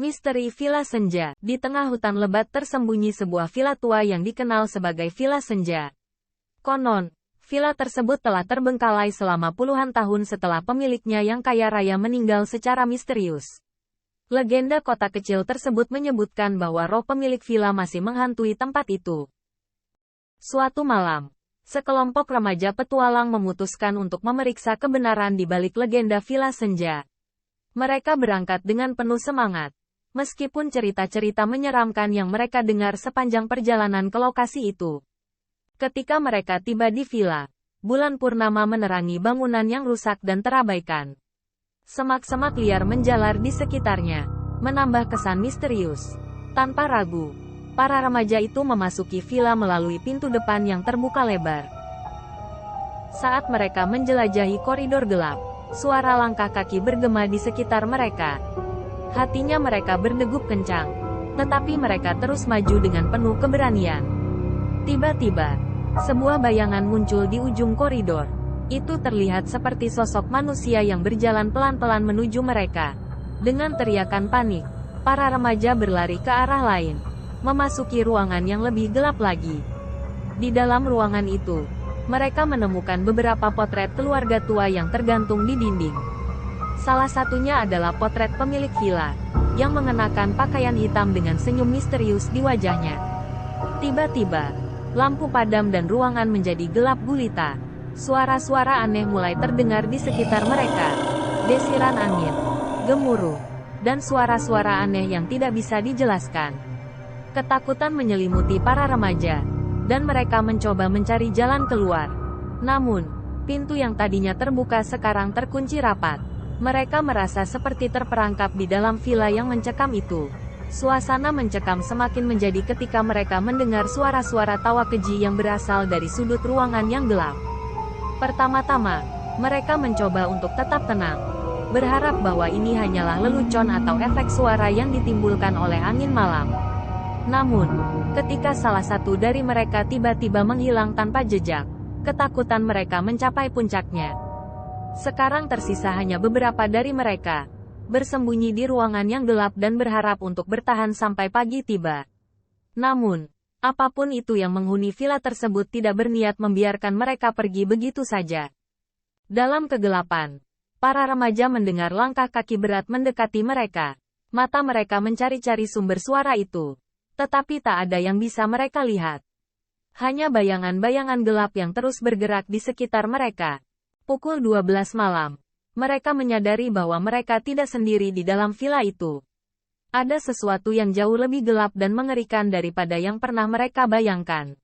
Misteri Villa Senja. Di tengah hutan lebat tersembunyi sebuah villa tua yang dikenal sebagai Villa Senja. Konon, villa tersebut telah terbengkalai selama puluhan tahun setelah pemiliknya yang kaya raya meninggal secara misterius. Legenda kota kecil tersebut menyebutkan bahwa roh pemilik villa masih menghantui tempat itu. Suatu malam, sekelompok remaja petualang memutuskan untuk memeriksa kebenaran di balik legenda Villa Senja. Mereka berangkat dengan penuh semangat. Meskipun cerita-cerita menyeramkan yang mereka dengar sepanjang perjalanan ke lokasi itu. Ketika mereka tiba di villa, bulan purnama menerangi bangunan yang rusak dan terabaikan. Semak-semak liar menjalar di sekitarnya, menambah kesan misterius. Tanpa ragu, para remaja itu memasuki villa melalui pintu depan yang terbuka lebar. Saat mereka menjelajahi koridor gelap, suara langkah kaki bergema di sekitar mereka. Hatinya mereka berdegup kencang, tetapi mereka terus maju dengan penuh keberanian. Tiba-tiba, sebuah bayangan muncul di ujung koridor. Itu terlihat seperti sosok manusia yang berjalan pelan-pelan menuju mereka. Dengan teriakan panik, para remaja berlari ke arah lain, memasuki ruangan yang lebih gelap lagi. Di dalam ruangan itu, mereka menemukan beberapa potret keluarga tua yang tergantung di dinding. Salah satunya adalah potret pemilik villa, yang mengenakan pakaian hitam dengan senyum misterius di wajahnya. Tiba-tiba, lampu padam dan ruangan menjadi gelap gulita. Suara-suara aneh mulai terdengar di sekitar mereka. Desiran angin, gemuruh, dan suara-suara aneh yang tidak bisa dijelaskan. Ketakutan menyelimuti para remaja, dan mereka mencoba mencari jalan keluar. Namun, pintu yang tadinya terbuka sekarang terkunci rapat. Mereka merasa seperti terperangkap di dalam villa yang mencekam itu. Suasana mencekam semakin menjadi ketika mereka mendengar suara-suara tawa keji yang berasal dari sudut ruangan yang gelap. Pertama-tama, mereka mencoba untuk tetap tenang, berharap bahwa ini hanyalah lelucon atau efek suara yang ditimbulkan oleh angin malam. Namun, ketika salah satu dari mereka tiba-tiba menghilang tanpa jejak, ketakutan mereka mencapai puncaknya. Sekarang tersisa hanya beberapa dari mereka, bersembunyi di ruangan yang gelap dan berharap untuk bertahan sampai pagi tiba. Namun, apapun itu yang menghuni villa tersebut tidak berniat membiarkan mereka pergi begitu saja. Dalam kegelapan, para remaja mendengar langkah kaki berat mendekati mereka. Mata mereka mencari-cari sumber suara itu, tetapi tak ada yang bisa mereka lihat. Hanya bayangan-bayangan gelap yang terus bergerak di sekitar mereka. Pukul 12 malam, mereka menyadari bahwa mereka tidak sendiri di dalam villa itu. Ada sesuatu yang jauh lebih gelap dan mengerikan daripada yang pernah mereka bayangkan.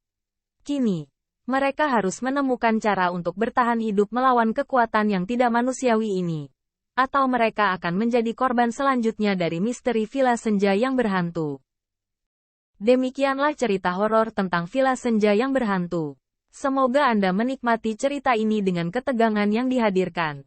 Kini, mereka harus menemukan cara untuk bertahan hidup melawan kekuatan yang tidak manusiawi ini. Atau mereka akan menjadi korban selanjutnya dari misteri Villa Senja yang berhantu. Demikianlah cerita horor tentang Villa Senja yang berhantu. Semoga Anda menikmati cerita ini dengan ketegangan yang dihadirkan.